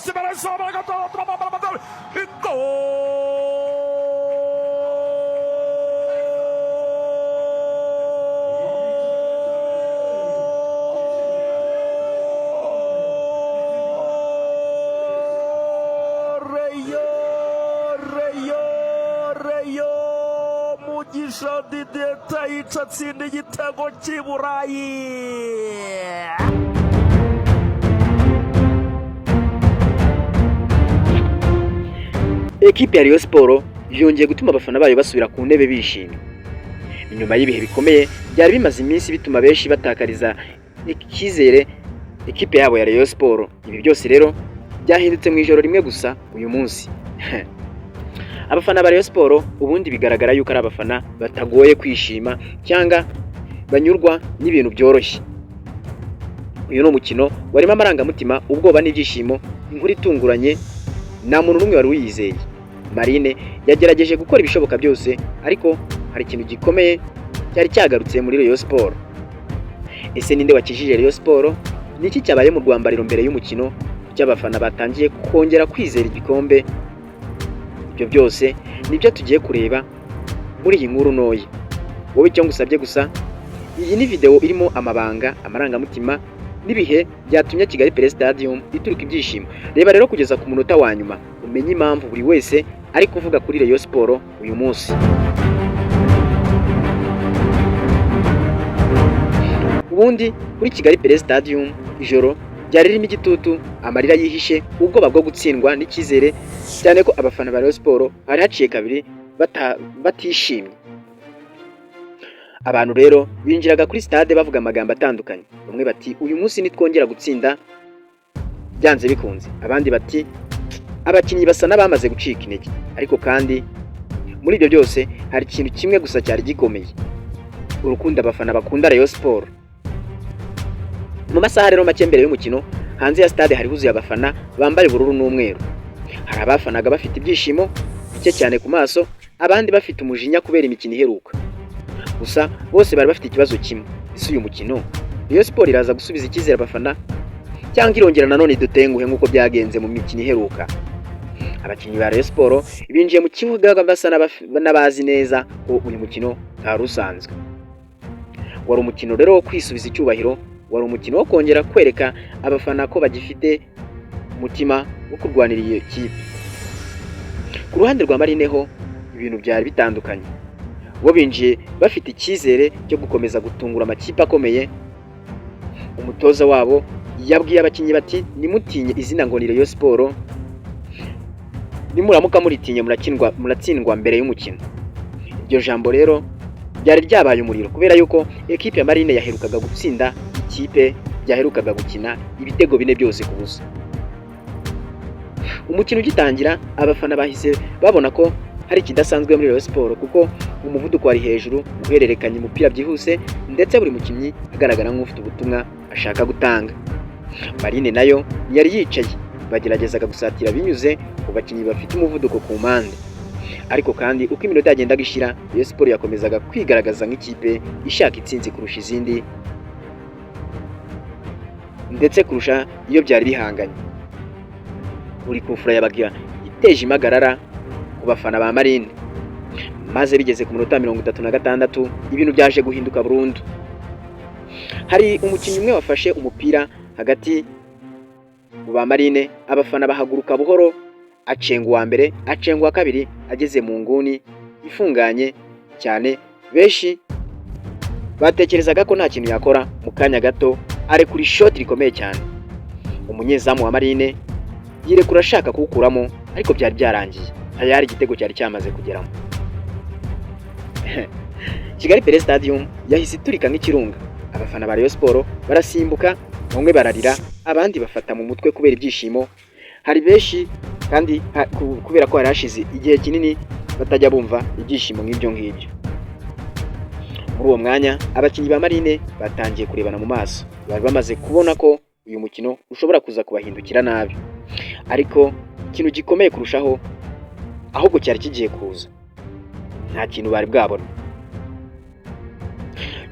Messi mereçou, e gol! Mugisha Dideta yicatsinda igitego cy'i Burayi. Ekipe ya Rayon Sport yongeye gutuma abafana bayo basubira ku ntebe bishimye. Inyuma y'ibihe bikomeye byari bimaze iminsi bituma benshi batakariza icyizere ekipe yabo ya Rayon Sport. Ibi byose rero byahindutse mu ijoro rimwe gusa uyu munsi. Abafana ba Rayon Sport ubundi bigaragara yuko ari abafana batagoye kwishima cyangwa banyurwa n'ibintu byoroshye. Uyu no mukino warimo amarangamutima, ubwoba n'ibyishimo, inkuru itunguranye nta muntu n'umwe wari wiyizeye. Marine yagerageje gukora ibishoboka byose, ariko hari ikintu gikomeye cyari cyagarutse muri Rayon Sport. Ese ninde wakijije Rayon Sport? Niki cyabaye mu rwambariro mbere y'umukino cy'abafana batangiye kongera kwizera igikombe? Ibyo byose nibyo tugiye kureba muri iyi nkuru ntoya. Wowe icyo ngusabye gusa, iyi ni video irimo amabanga, amarangamutima n'ibihe byatumye Kigali Pele Stadium ituruka ibyishimo. Reba rero kugeza ku munota wa nyuma umenye impamvu buri wese ari kuvuga kuri Rayon Sport uyu munsi. Ubundi kuri Kigali Pele Stadium ijoro byari ririmo igitutu, amarira yihishe, ubwoba bwo gutsindwa n'icyizere, cyane ko abafana ba Rayon Sport hari haciye kabiri batishimye. Abantu rero binjiraga kuri stade bavuga amagambo atandukanye. Bamwe bati uyu munsi nitwongera gutsinda byanze bikunze, abandi bati abakinnyi basa n'abamaze gucika intege. Ariko kandi muri ibyo byose hari ikintu kimwe gusa cyari gikomeye: urukundo abafana bakunda Rayon Sport. Mu masaha rero make mbere y'umukino, hanze ya stade hari huzuye abafana bambaye ubururu n'umweru. Hari abafanaga bafite ibyishimo bike cyane ku maso, abandi bafite umujinya kubera imikino iheruka. Gusa bose bari bafite ikibazo kimwe: ese uyu mukino Rayon Sport iraza gusubiza icyizere abafana cyangwa irongera nanone dutenguhe nk'uko byagenze mu mikino iheruka? Abakinnyi ba Rayon Sport binjiye mu kibuga basa n'abazi neza ko uyu mukino utari usanzwe. Wari umukino rero wo kwisubiza icyubahiro, wari umukino wo kongera kwereka abafana ko bagifite umutima wo kurwanira iyo kipe. Ku ruhande rwa Marine ho ibintu byari bitandukanye. Bo binjiye bafite icyizere cyo gukomeza gutungura amakipe akomeye. Umutoza wabo yabwiye abakinnyi bati nimutinye izina ngo ni Rayon Sport, nimuramuka muritinye muratsindwa mbere y'umukino. Iryo jambo rero byari ryabaye umuriro, kubera yuko ekipe ya Marine yaherukaga gutsinda ikipe yaherukaga gukina ibitego 4 byose ku busa. Umukino ugitangira, abafana bahise babona ko hari kidasanzwe muri Rayon Sport, kuko umuvuduko wari hejuru, uhererekanye umupira byihuse, ndetse buri mukinnyi agaragara nk'ufite ubutumwa ashaka gutanga. Marine nayo yari yicaye, bageragezaga gusatira binyuze ku bakinnyi bafite umuvuduko ku mpande. Ariko kandi uko iminota yagendaga ishira, Rayon Sport yakomezaga kwigaragaza nk'ikipe ishaka itsinzi kurusha izindi, ndetse kurusha iyo byari bihanganye. Buri kufura yabaga iteje impagarara ku bafana ba Marine. Maze bigeze ku minota 36 ibintu byaje guhinduka burundu. Hari umukinnyi umwe wafashe umupira hagati mu ba Marine, abafana bahaguruka buhoro, acenga uwa mbere, acenga uwa kabiri, ageze mu nguni ifunganye cyane. Benshi batekerezaga ko nta kintu yakora, mu kanya gato are kuri shot rikomeye cyane. Umunyezamu wa Marine yirekura ashaka kuwukuramo, ariko byari byarangiye, tayari igitego cyari cyamaze kugeramo. Kigali Pele Stadium yahise iturika nk'ikirunga. Abafana ba Rayon Sport barasimbuka, bamwe bararira, abandi bafata mu mutwe kubera ibyishimo. Hari benshi kandi kubera ko harashize igihe kinini batajya bumva ibyishimo nk'ibyo ngibyo. Muri uwo mwanya abakinnyi ba Marine batangiye kurebana mu maso, bari bamaze kubona ko uyu mukino ushobora kuza kubahindukira nabi. Ariko ikintu gikomeye kurushaho ahubwo cyari kigiye kuza, nta kintu bari bwabona.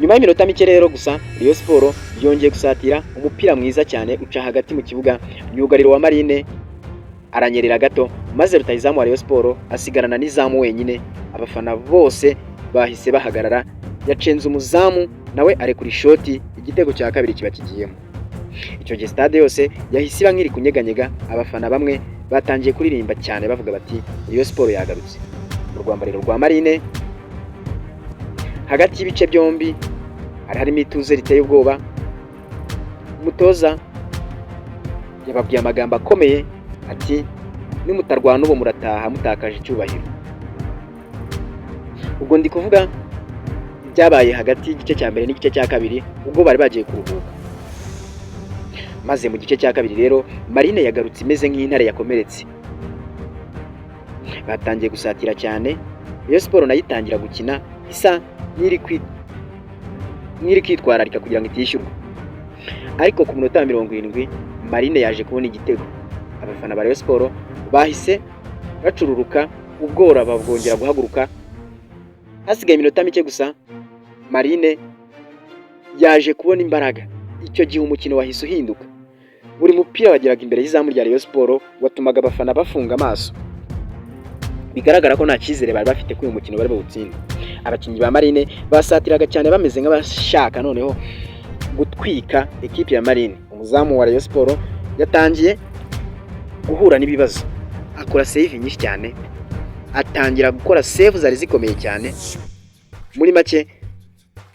Nyuma y'iminota mike rero gusa, Rayon Sport yongeye gusatira umupira mwiza cyane uca hagati mu kibuga. Myugariro wa Marine aranyerera gato maze rutahizamu wa Rayon Sport asigarana n'izamu wenyine. Abafana bose bahise bahagarara, yacenze umuzamu nawe arekura ishoti, igitego cya kabiri kiba kigiyemo. Icyo gihe stade yose yahise iba nk'iri kunyeganyega, abafana bamwe batangiye kuririmba cyane bavuga bati Rayon Sport yagarutse. Mu rwambariro rwa Marine hagati y'ibice byombi harimo ituze riteye ubwoba. Umutoza yababwiye amagambo akomeye ati nimutarwana ubo murataha mutakaje icyubahiro. Ubwo ndi kuvuga byabaye hagati y'igice cya mbere n'igice cya kabiri ubwo bari bagiye kuruhuka. Maze mu gice cya kabiri rero Marine yagarutse imeze nk'intare yakomeretse. Batangiye gusatira cyane, Rayon Sport nayo itangira gukina isa n'iri kwitwararika kugira ngo itishyurwe. Ariko ku minota 70 Marine yaje kubona igitego. Abafana ba Rayon Sport bahise bacururuka, ubwora babwongera guhaguruka. Hasigaye iminota mike gusa Marine yaje kubona imbaraga. Icyo gihe umukino wahise uhinduka. Buri mupira wageraga imbere y'izamu rya Rayon Sport watumaga abafana bafunga amaso. Bigaragara ko nta cyizere bari bafite ko uyu mukino bari bawutsinda. Abakinnyi ba Marine basatiraga cyane bameze nk'abashaka noneho gutwika ekipi ya Marine. Umuzamu wa Rayon Sport yatangiye guhura n'ibibazo, akora save nyinshi cyane, atangira gukora save zari zikomeye cyane. Muri make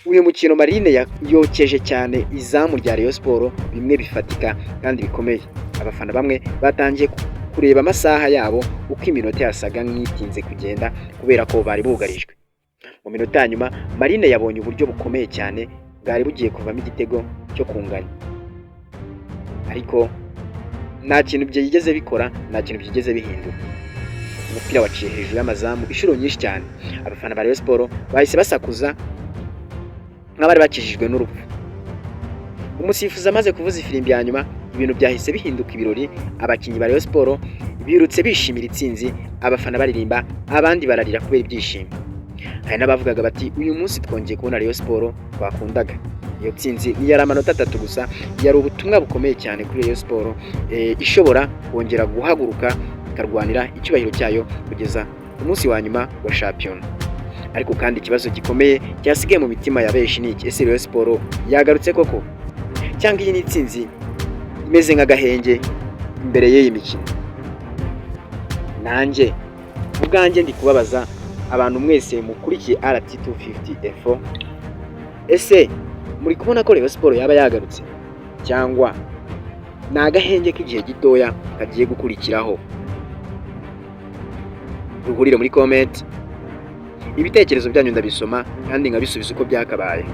uyu mukino Marine yokeje cyane izamu rya Rayon Sport bimwe bifatika kandi bikomeye. Abafana bamwe batangiye kureba amasaha yabo uko iminota yasaga nk'itinze kugenda kubera ko bari bugarijwe. Mu minota ya nyuma Marine yabonye uburyo bukomeye cyane bwari bugiye kuvamo igitego cyo kunganya, ariko nta kintu byigeze bikora, nta kintu byigeze bihinduka. Umupira waciye hejuru y'amazamu inshuro nyinshi cyane. Abafana ba Rayon Sport bahise basakuza nk'abari bakijijwe n'urupfu. Umusifuzi amaze kuvuza ifirimbi ya nyuma, ibintu byahise bihinduka ibirori. Abakinnyi ba Rayon Sport birutse bishimira itsinzi, abafana baririmba, abandi bararira kubera ibyishimo. Hari n'abavugaga bati uyu munsi twongeye kubona Rayon Sport twakundaga. Iyo tsinzi ni yari amanota 3 gusa, yari ubutumwa bukomeye cyane kuri Rayon Sport ishobora kongera guhaguruka ikarwanira icyubahiro cyayo kugeza umunsi wa nyuma wa champion. Ariko kandi ikibazo gikomeye cyasigaye mu mitima ya benshi ni iki: ese Rayon Sport yagarutse koko cyangwa iyi ni itsinzi imeze nk'agahenge imbere y'iyi mikino? Nanjye ubwanjye ndi kubabaza abantu mwese mukurikiye RT250 Info, ese muri kubona ko Rayon Sport yaba yagarutse cyangwa ni agahenge k'igihe gitoya kagiye gukurikiraho? Duhurire muri comment, ibitekerezo byanyu ndabisoma kandi nkabisubiza uko byakabaye.